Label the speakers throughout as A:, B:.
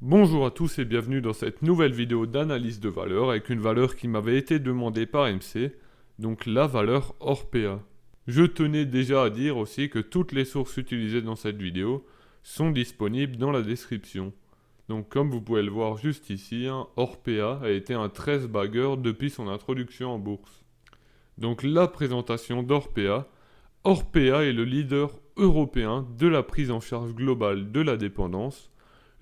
A: Bonjour à tous et bienvenue dans cette nouvelle vidéo d'analyse de valeur avec une valeur qui m'avait été demandée par MC, donc la valeur Orpea. Je tenais déjà à dire aussi que toutes les sources utilisées dans cette vidéo sont disponibles dans la description. Donc comme vous pouvez le voir juste ici, Orpea a été un 13 bagger depuis son introduction en bourse. Donc la présentation d'Orpea. Orpea est le leader européen de la prise en charge globale de la dépendance.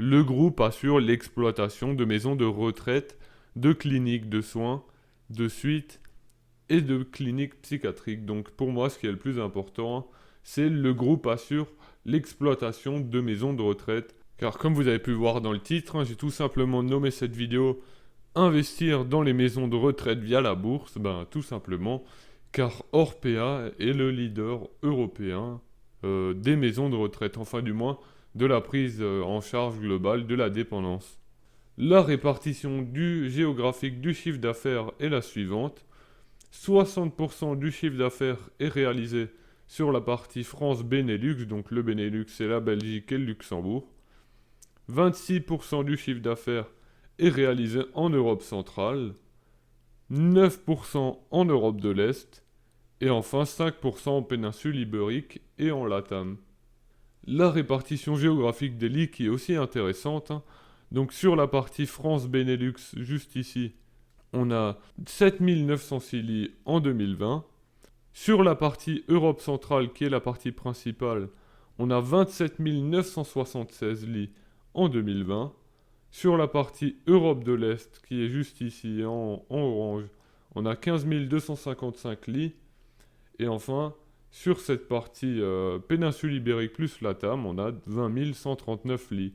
A: Le groupe assure l'exploitation de maisons de retraite, de cliniques de soins, de suites et de cliniques psychiatriques. Donc pour moi, ce qui est le plus important, c'est le groupe assure l'exploitation de maisons de retraite. Car comme vous avez pu voir dans le titre, j'ai tout simplement nommé cette vidéo Investir dans les maisons de retraite via la bourse. Tout simplement car Orpea est le leader européen des maisons de retraite, enfin du moins de la prise en charge globale de la dépendance. La répartition géographique du chiffre d'affaires est la suivante. 60% du chiffre d'affaires est réalisé sur la partie France-Benelux, donc le Benelux c'est la Belgique et le Luxembourg. 26% du chiffre d'affaires est réalisé en Europe centrale. 9% en Europe de l'Est. Et enfin 5% en péninsule ibérique et en Latam. La répartition géographique des lits qui est aussi intéressante. Donc sur la partie France-Benelux, juste ici, on a 7906 lits en 2020. Sur la partie Europe centrale, qui est la partie principale, on a 27 976 lits en 2020. Sur la partie Europe de l'Est, qui est juste ici en orange, on a 15 255 lits. Et enfin, sur cette partie péninsule ibérique plus Latam, on a 20 139 lits.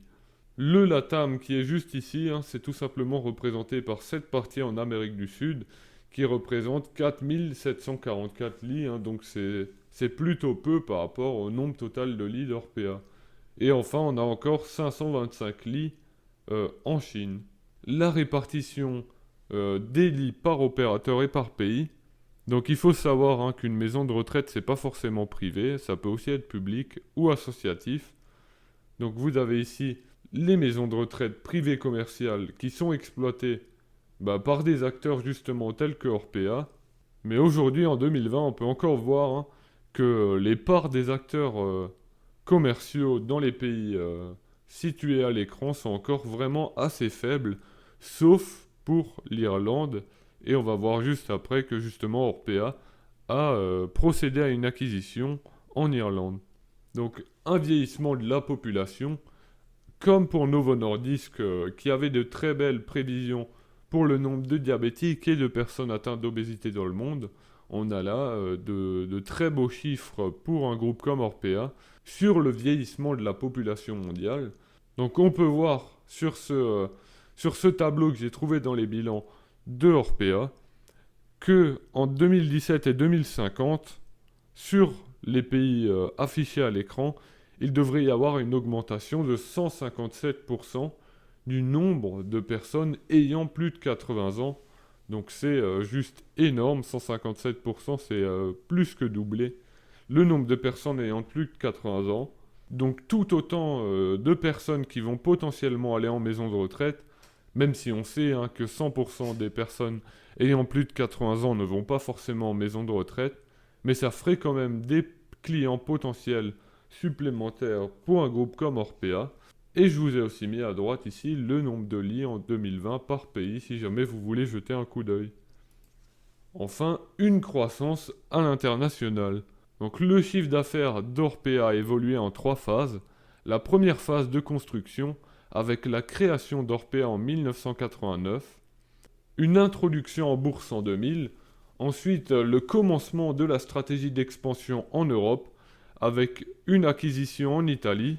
A: Le Latam qui est juste ici, c'est tout simplement représenté par cette partie en Amérique du Sud qui représente 4 744 lits, donc c'est plutôt peu par rapport au nombre total de lits d'Orpea. Et enfin, on a encore 525 lits en Chine. La répartition des lits par opérateur et par pays. Donc il faut savoir qu'une maison de retraite, c'est pas forcément privé, ça peut aussi être public ou associatif. Donc vous avez ici les maisons de retraite privées commerciales qui sont exploitées par des acteurs justement tels que Orpea. Mais aujourd'hui, en 2020, on peut encore voir que les parts des acteurs commerciaux dans les pays situés à l'écran sont encore vraiment assez faibles, sauf pour l'Irlande. Et on va voir juste après que justement Orpea a procédé à une acquisition en Irlande. Donc un vieillissement de la population, comme pour Novo Nordisk qui avait de très belles prévisions pour le nombre de diabétiques et de personnes atteintes d'obésité dans le monde. On a là de très beaux chiffres pour un groupe comme Orpea sur le vieillissement de la population mondiale. Donc on peut voir sur ce tableau que j'ai trouvé dans les bilans de Orpea que en 2017 et 2050, sur les pays affichés à l'écran, il devrait y avoir une augmentation de 157% du nombre de personnes ayant plus de 80 ans. Donc c'est juste énorme, 157%, c'est plus que doublé. Le nombre de personnes ayant plus de 80 ans. Donc tout autant de personnes qui vont potentiellement aller en maison de retraite, même si on sait que 100% des personnes ayant plus de 80 ans ne vont pas forcément en maison de retraite, mais ça ferait quand même des clients potentiels supplémentaires pour un groupe comme Orpea. Et je vous ai aussi mis à droite ici le nombre de lits en 2020 par pays si jamais vous voulez jeter un coup d'œil. Enfin, une croissance à l'international. Donc le chiffre d'affaires d'Orpea a évolué en 3 phases. La première phase de construction avec la création d'Orpea en 1989, une introduction en bourse en 2000, ensuite le commencement de la stratégie d'expansion en Europe avec une acquisition en Italie.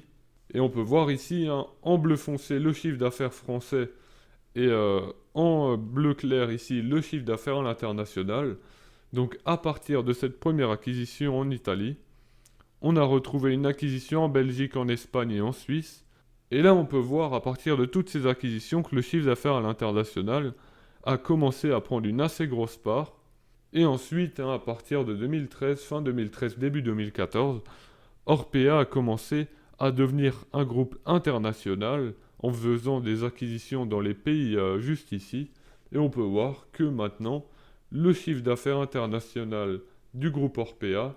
A: Et on peut voir ici en bleu foncé le chiffre d'affaires français et en bleu clair ici le chiffre d'affaires à l'international. Donc à partir de cette première acquisition en Italie, on a retrouvé une acquisition en Belgique, en Espagne et en Suisse. Et là on peut voir à partir de toutes ces acquisitions que le chiffre d'affaires à l'international a commencé à prendre une assez grosse part. Et ensuite, à partir de 2013, fin 2013, début 2014, Orpea a commencé à devenir un groupe international en faisant des acquisitions dans les pays juste ici. Et on peut voir que maintenant, le chiffre d'affaires international du groupe Orpea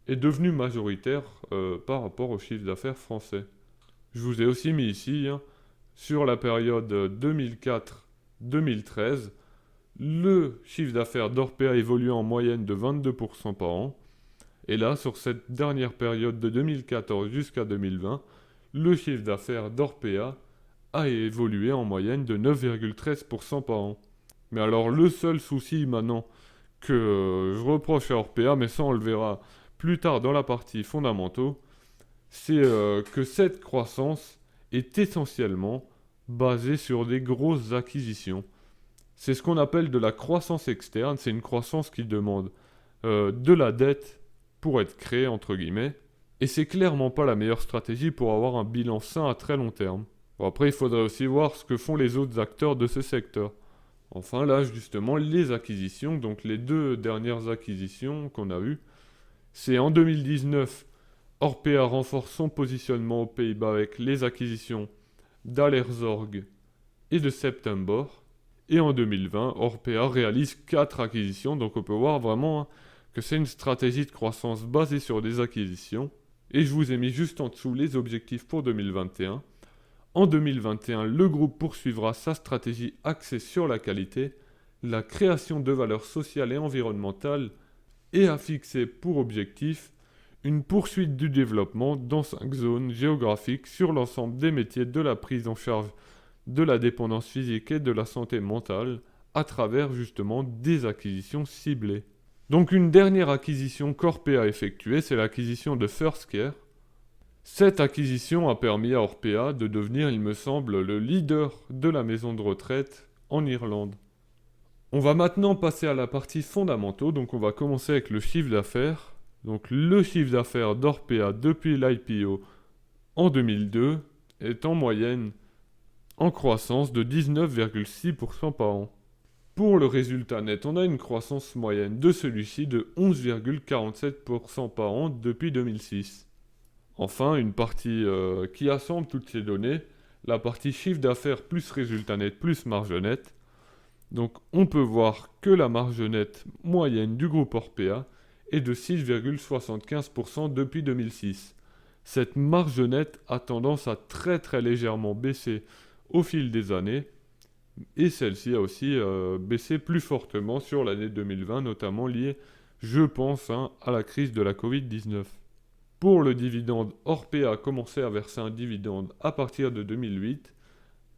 A: est devenu majoritaire par rapport au chiffre d'affaires français. Je vous ai aussi mis ici, sur la période 2004-2013, le chiffre d'affaires d'Orpea évolue en moyenne de 22% par an. Et là, sur cette dernière période de 2014 jusqu'à 2020, le chiffre d'affaires d'Orpea a évolué en moyenne de 9,13% par an. Mais alors le seul souci maintenant que je reproche à Orpea, mais ça on le verra plus tard dans la partie fondamentaux, c'est que cette croissance est essentiellement basée sur des grosses acquisitions. C'est ce qu'on appelle de la croissance externe, c'est une croissance qui demande de la dette pour être créée, entre guillemets, et c'est clairement pas la meilleure stratégie pour avoir un bilan sain à très long terme. Bon, après, il faudrait aussi voir ce que font les autres acteurs de ce secteur. Enfin, là, justement, les acquisitions, donc les 2 dernières acquisitions qu'on a eues, c'est en 2019, Orpea renforce son positionnement aux Pays-Bas avec les acquisitions d'Alerzorg et de September. Et en 2020, Orpea réalise 4 acquisitions, donc on peut voir vraiment que c'est une stratégie de croissance basée sur des acquisitions. Et je vous ai mis juste en dessous les objectifs pour 2021. En 2021, le groupe poursuivra sa stratégie axée sur la qualité, la création de valeurs sociales et environnementales, et a fixé pour objectif une poursuite du développement dans 5 zones géographiques sur l'ensemble des métiers de la prise en charge de la dépendance physique et de la santé mentale à travers justement des acquisitions ciblées. Donc une dernière acquisition qu'Orpea a effectuée, c'est l'acquisition de First Care. Cette acquisition a permis à Orpea de devenir, il me semble, le leader de la maison de retraite en Irlande. On va maintenant passer à la partie fondamentaux, donc on va commencer avec le chiffre d'affaires. Donc le chiffre d'affaires d'Orpea depuis l'IPO en 2002 est en moyenne en croissance de 19,6% par an. Pour le résultat net, on a une croissance moyenne de celui-ci de 11,47% par an depuis 2006. Enfin, une partie qui assemble toutes ces données, la partie chiffre d'affaires plus résultat net plus marge nette. Donc on peut voir que la marge nette moyenne du groupe Orpea est de 6,75% depuis 2006. Cette marge nette a tendance à très légèrement baisser au fil des années, et celle-ci a aussi baissé plus fortement sur l'année 2020, notamment liée, je pense, à la crise de la Covid-19. Pour le dividende, Orpea a commencé à verser un dividende à partir de 2008,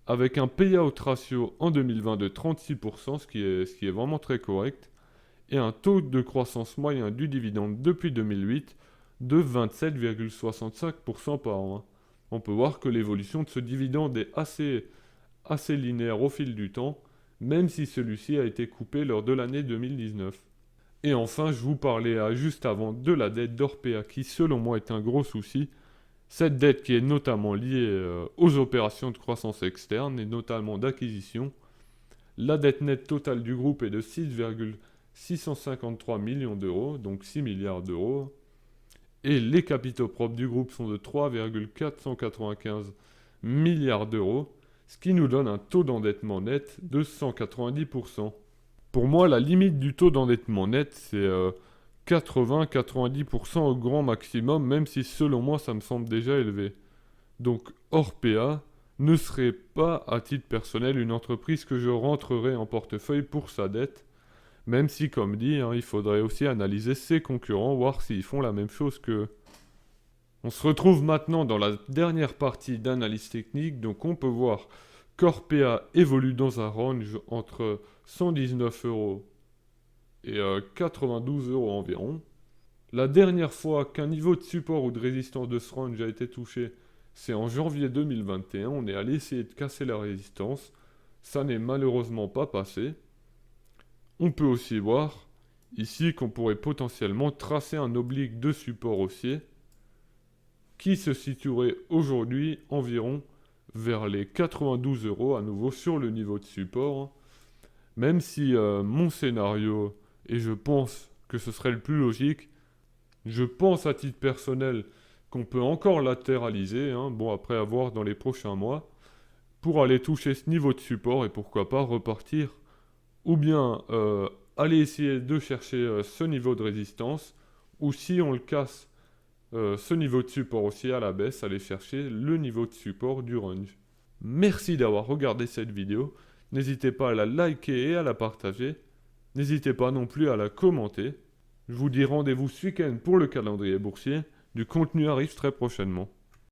A: avec un payout ratio en 2020 de 36%, ce qui est vraiment très correct, et un taux de croissance moyen du dividende depuis 2008 de 27,65% par an. On peut voir que l'évolution de ce dividende est assez linéaire au fil du temps, même si celui-ci a été coupé lors de l'année 2019. Et enfin, je vous parlais juste avant de la dette d'Orpea qui, selon moi, est un gros souci. Cette dette qui est notamment liée aux opérations de croissance externe et notamment d'acquisition. La dette nette totale du groupe est de 6,653 millions d'euros, donc 6 milliards d'euros. Et les capitaux propres du groupe sont de 3,495 milliards d'euros, ce qui nous donne un taux d'endettement net de 190%. Pour moi, la limite du taux d'endettement net, c'est 80-90% au grand maximum, même si selon moi, ça me semble déjà élevé. Donc, Orpea ne serait pas, à titre personnel, une entreprise que je rentrerai en portefeuille pour sa dette, même si, comme dit, il faudrait aussi analyser ses concurrents, voir s'ils font la même chose qu'eux. On se retrouve maintenant dans la dernière partie d'analyse technique, donc on peut voir qu'Orpea évolue dans un range entre 119 euros et 92 euros environ. La dernière fois qu'un niveau de support ou de résistance de ce range a été touché, c'est en janvier 2021. On est allé essayer de casser la résistance. Ça n'est malheureusement pas passé. On peut aussi voir ici qu'on pourrait potentiellement tracer un oblique de support haussier qui se situerait aujourd'hui environ vers les 92 euros à nouveau sur le niveau de support. Même si mon scénario, et je pense que ce serait le plus logique, je pense à titre personnel qu'on peut encore latéraliser, bon après avoir dans les prochains mois, pour aller toucher ce niveau de support et pourquoi pas repartir. Ou bien aller essayer de chercher ce niveau de résistance. Ou si on le casse, ce niveau de support aussi à la baisse, aller chercher le niveau de support du range. Merci d'avoir regardé cette vidéo. N'hésitez pas à la liker et à la partager. N'hésitez pas non plus à la commenter. Je vous dis rendez-vous ce week-end pour le calendrier boursier. Du contenu arrive très prochainement.